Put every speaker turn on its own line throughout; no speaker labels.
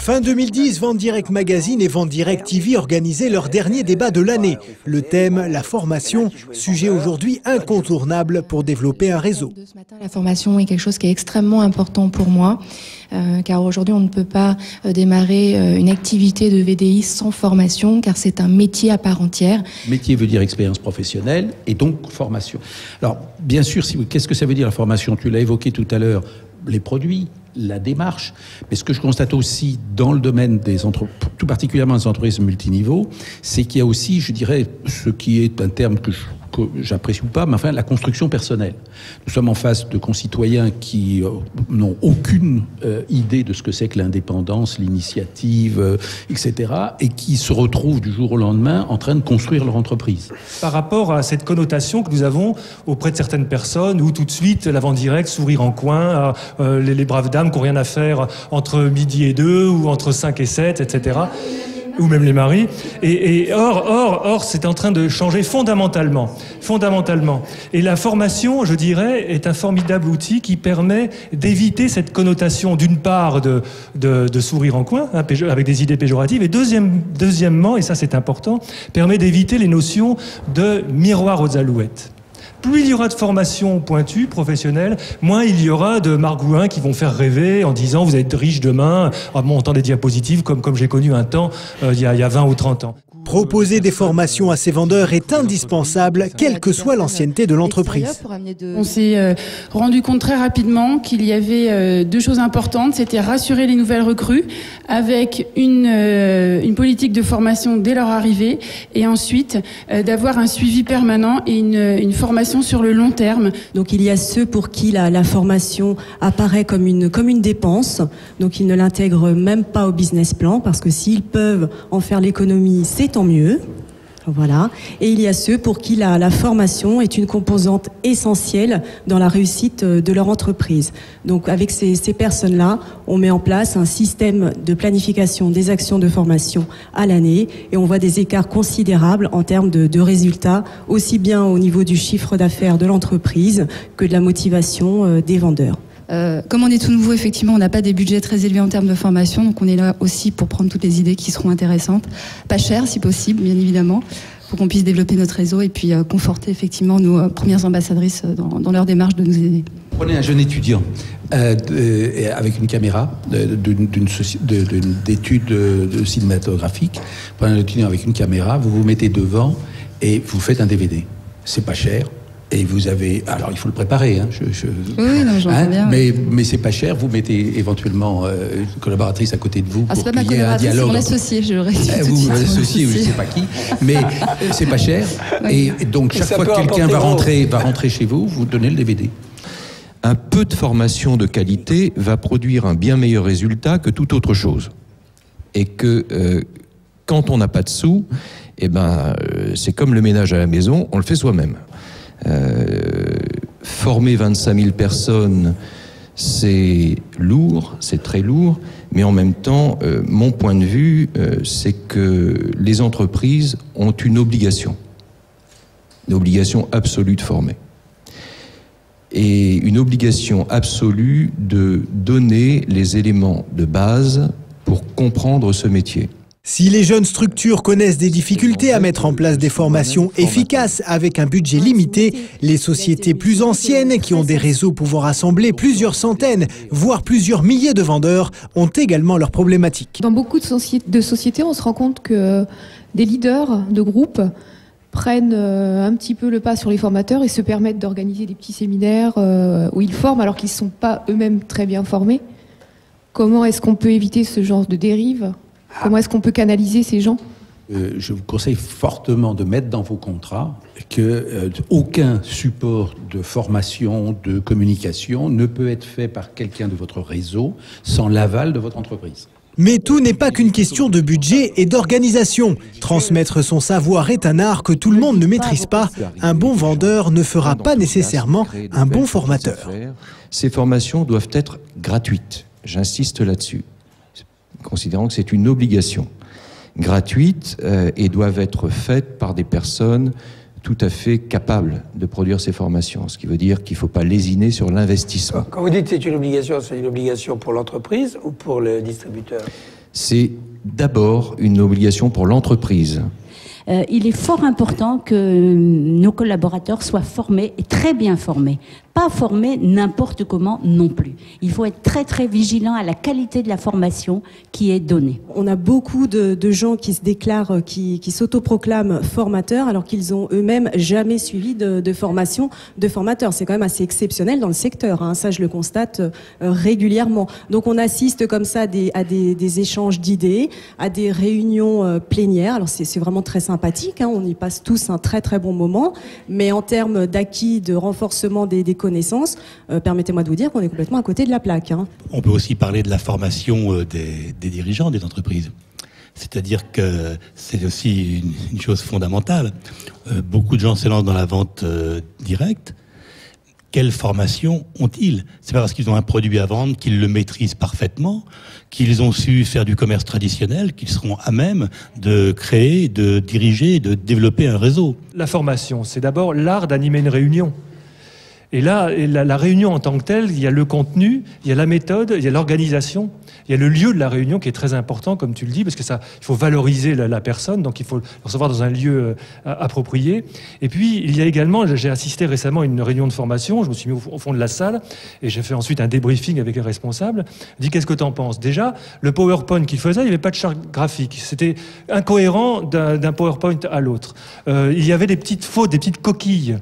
Fin 2010, Vente Direct Magazine et Vente Direct TV organisaient leur dernier débat de l'année. Le thème, la formation, sujet aujourd'hui incontournable pour développer un réseau.
La formation est quelque chose qui est extrêmement important pour moi, car aujourd'hui on ne peut pas démarrer une activité de VDI sans formation, car c'est un métier à part entière.
Métier veut dire expérience professionnelle et donc formation. Alors bien sûr, qu'est-ce que ça veut dire la formation? Tu l'as évoqué tout à l'heure, les produits, la démarche. Mais ce que je constate aussi dans le domaine des entreprises, tout particulièrement des entreprises multiniveaux, c'est qu'il y a aussi, je dirais, ce qui est un terme que j'apprécie ou pas, mais enfin la construction personnelle. Nous sommes en face de concitoyens qui n'ont aucune idée de ce que c'est que l'indépendance, l'initiative, etc., et qui se retrouvent du jour au lendemain en train de construire leur entreprise.
Par rapport à cette connotation que nous avons auprès de certaines personnes, où tout de suite la vente directe, sourire en coin, les braves dames qui n'ont rien à faire entre midi et 2 ou entre 5 et 7, etc., ou même les maris. Or, c'est en train de changer fondamentalement. Et la formation, je dirais, est un formidable outil qui permet d'éviter cette connotation, d'une part, de sourire en coin, hein, avec des idées péjoratives, et deuxièmement, et ça c'est important, permet d'éviter les notions de miroir aux alouettes. Plus il y aura de formation pointue, professionnelle, moins il y aura de margouins qui vont faire rêver en disant « vous êtes riche demain » en montant des diapositives comme j'ai connu un temps, il y a 20 ou 30 ans.
Proposer des formations à ces vendeurs est indispensable, quelle que soit l'ancienneté de l'entreprise.
On s'est rendu compte très rapidement qu'il y avait deux choses importantes. C'était rassurer les nouvelles recrues avec une politique de formation dès leur arrivée et ensuite d'avoir un suivi permanent et une formation sur le long terme.
Donc il y a ceux pour qui la formation apparaît comme une dépense, donc ils ne l'intègrent même pas au business plan parce que s'ils peuvent en faire l'économie, c'est tant mieux. Voilà. Et il y a ceux pour qui la formation est une composante essentielle dans la réussite de leur entreprise. Donc avec ces personnes-là, on met en place un système de planification des actions de formation à l'année et on voit des écarts considérables en termes de résultats, aussi bien au niveau du chiffre d'affaires de l'entreprise que de la motivation des vendeurs.
Comme on est tout nouveau, effectivement, on n'a pas des budgets très élevés en termes de formation, donc on est là aussi pour prendre toutes les idées qui seront intéressantes. Pas cher, si possible, bien évidemment, pour qu'on puisse développer notre réseau et puis conforter effectivement nos premières ambassadrices dans leur démarche de nous aider.
Prenez un jeune étudiant avec une caméra d'études cinématographiques. Prenez un étudiant avec une caméra, vous vous mettez devant et vous faites un DVD. C'est pas cher. Et vous avez... Alors, il faut le préparer. Hein,
oui, non, j'entends bien.
Mais c'est pas cher. Vous mettez éventuellement une collaboratrice à côté de vous pour qu'il y ait un dialogue.
C'est mon associé, je l'aurais dit.
Vous, associé, je ne sais pas qui. Mais c'est pas cher. Oui. Et donc, chaque fois que quelqu'un va rentrer chez vous, vous donnez le DVD.
Un peu de formation de qualité va produire un bien meilleur résultat que toute autre chose. Et que quand on n'a pas de sous, eh ben, c'est comme le ménage à la maison, on le fait soi-même. Former 25 000 personnes, c'est lourd, c'est très lourd, mais en même temps, mon point de vue, c'est que les entreprises ont une obligation absolue de former. Et une obligation absolue de donner les éléments de base pour comprendre ce métier.
Si les jeunes structures connaissent des difficultés à mettre en place des formations efficaces avec un budget limité, les sociétés plus anciennes qui ont des réseaux pouvant rassembler plusieurs centaines, voire plusieurs milliers de vendeurs, ont également leurs problématiques.
Dans beaucoup de sociétés, on se rend compte que des leaders de groupes prennent un petit peu le pas sur les formateurs et se permettent d'organiser des petits séminaires où ils forment alors qu'ils ne sont pas eux-mêmes très bien formés. Comment est-ce qu'on peut éviter ce genre de dérive ? Comment est-ce qu'on peut canaliser ces gens ?
Je vous conseille fortement de mettre dans vos contrats que aucun support de formation, de communication ne peut être fait par quelqu'un de votre réseau sans l'aval de votre entreprise.
Mais tout n'est pas qu'une question de budget et d'organisation. Transmettre son savoir est un art que tout le monde ne maîtrise pas. Un bon vendeur ne fera pas nécessairement un bon formateur.
Ces formations doivent être gratuites. J'insiste là-dessus, considérant que c'est une obligation gratuite et doivent être faites par des personnes tout à fait capables de produire ces formations, ce qui veut dire qu'il ne faut pas lésiner sur l'investissement.
Quand vous dites que c'est une obligation pour l'entreprise ou pour le distributeur ?
c'est d'abord une obligation pour l'entreprise.
Il est fort important que nos collaborateurs soient formés et très bien formés. Pas formés n'importe comment non plus. Il faut être très très vigilant à la qualité de la formation qui est donnée.
On a beaucoup de gens qui se déclarent, qui s'autoproclament formateurs alors qu'ils ont eux-mêmes jamais suivi de formation de formateurs. C'est quand même assez exceptionnel dans le secteur, hein. Ça je le constate régulièrement. Donc on assiste comme ça à des échanges d'idées, à des réunions plénières. Alors c'est vraiment très sympathique, hein. On y passe tous un très très bon moment, mais en termes d'acquis, de renforcement des connaissances, permettez-moi de vous dire qu'on est complètement à côté de la plaque, hein.
On peut aussi parler de la formation des dirigeants des entreprises. C'est-à-dire que c'est aussi une chose fondamentale. Beaucoup de gens se lancent dans la vente directe. Quelle formation ont-ils? C'est pas parce qu'ils ont un produit à vendre qu'ils le maîtrisent parfaitement, qu'ils ont su faire du commerce traditionnel, qu'ils seront à même de créer, de diriger, de développer un réseau.
La formation, c'est d'abord l'art d'animer une réunion. Et là, la réunion en tant que telle, il y a le contenu, il y a la méthode, il y a l'organisation, il y a le lieu de la réunion qui est très important, comme tu le dis, parce que ça, il faut valoriser la personne, donc il faut le recevoir dans un lieu approprié. Et puis, il y a également, j'ai assisté récemment à une réunion de formation, je me suis mis au fond de la salle, et j'ai fait ensuite un débriefing avec les responsables. Je dis, qu'est-ce que tu en penses? Déjà, le PowerPoint qu'il faisait, il n'y avait pas de charte graphique. C'était incohérent d'un PowerPoint à l'autre. Il y avait des petites fautes, des petites coquilles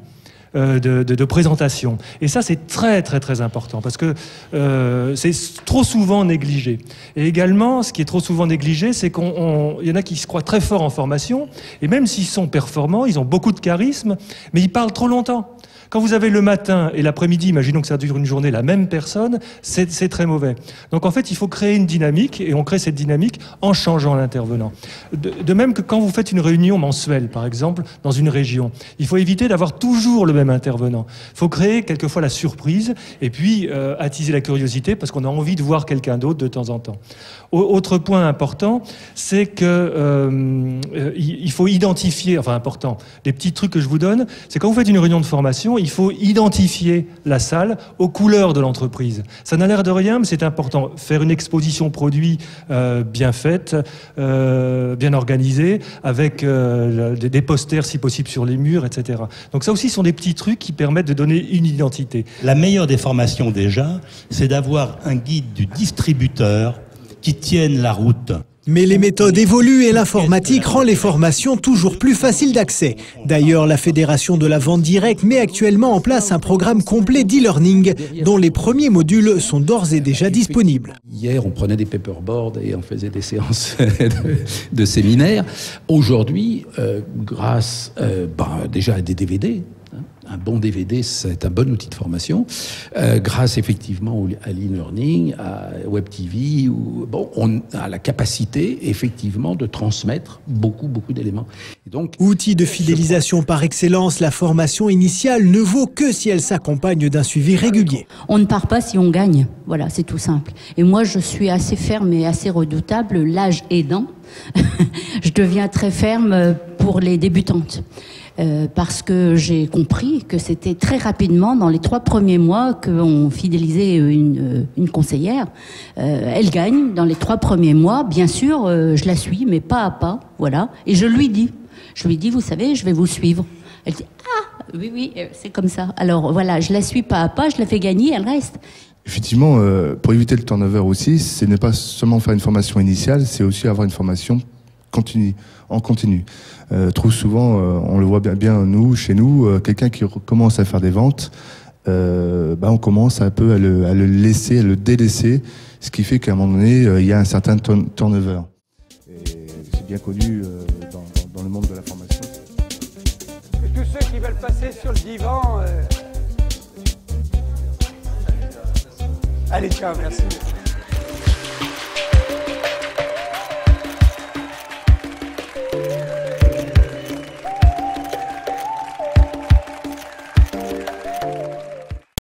de présentation. Et ça, c'est très, très, très important parce que c'est trop souvent négligé. Et également, ce qui est trop souvent négligé, c'est qu'il y en a qui se croient très forts en formation, et même s'ils sont performants, ils ont beaucoup de charisme, mais ils parlent trop longtemps. Quand vous avez le matin et l'après-midi, imaginons que ça dure une journée, la même personne, c'est très mauvais. Donc en fait, il faut créer une dynamique, et on crée cette dynamique en changeant l'intervenant. De même que quand vous faites une réunion mensuelle, par exemple, dans une région, il faut éviter d'avoir toujours le même intervenant. Il faut créer quelquefois la surprise, et puis attiser la curiosité, parce qu'on a envie de voir quelqu'un d'autre de temps en temps. Autre point important, c'est que il faut identifier, enfin important, les petits trucs que je vous donne, c'est quand vous faites une réunion de formation, il faut identifier la salle aux couleurs de l'entreprise. Ça n'a l'air de rien, mais c'est important. Faire une exposition produit bien faite, bien organisée, avec des posters si possible sur les murs, etc. Donc ça aussi, ce sont des petits trucs qui permettent de donner une identité.
La meilleure des formations déjà, c'est d'avoir un guide du distributeur qui tienne la route.
Mais les méthodes évoluent et l'informatique rend les formations toujours plus faciles d'accès. D'ailleurs, la Fédération de la vente directe met actuellement en place un programme complet d'e-learning dont les premiers modules sont d'ores et déjà disponibles.
Hier, on prenait des paperboards et on faisait des séances de séminaires. Aujourd'hui, grâce déjà à des DVD, un bon DVD, c'est un bon outil de formation. Grâce effectivement à l'e-learning, à Web TV, on a la capacité effectivement de transmettre beaucoup d'éléments. Donc,
outil de fidélisation par excellence, la formation initiale ne vaut que si elle s'accompagne d'un suivi régulier.
On ne part pas si on gagne. Voilà, c'est tout simple. Et moi, je suis assez ferme et assez redoutable, l'âge aidant. Je deviens très ferme pour les débutantes. Parce que j'ai compris que c'était très rapidement, dans les 3 premiers mois, qu'on fidélisait une conseillère. Elle gagne dans les 3 premiers mois. Bien sûr, je la suis, mais pas à pas. Voilà. Et je lui dis, vous savez, je vais vous suivre. Elle dit, ah, oui, c'est comme ça. Alors voilà, je la suis pas à pas, je la fais gagner, elle reste.
Effectivement, pour éviter le turnover aussi, c'est ne pas seulement faire une formation initiale, c'est aussi avoir une formation en continu. Trop souvent, on le voit bien nous, chez nous, quelqu'un qui commence à faire des ventes, on commence un peu à le laisser, à le délaisser, ce qui fait qu'à un moment donné, il y a un certain turnover. Et c'est bien connu dans le monde de la formation.
Et tous ceux qui veulent passer sur le divan... Allez, ciao, merci.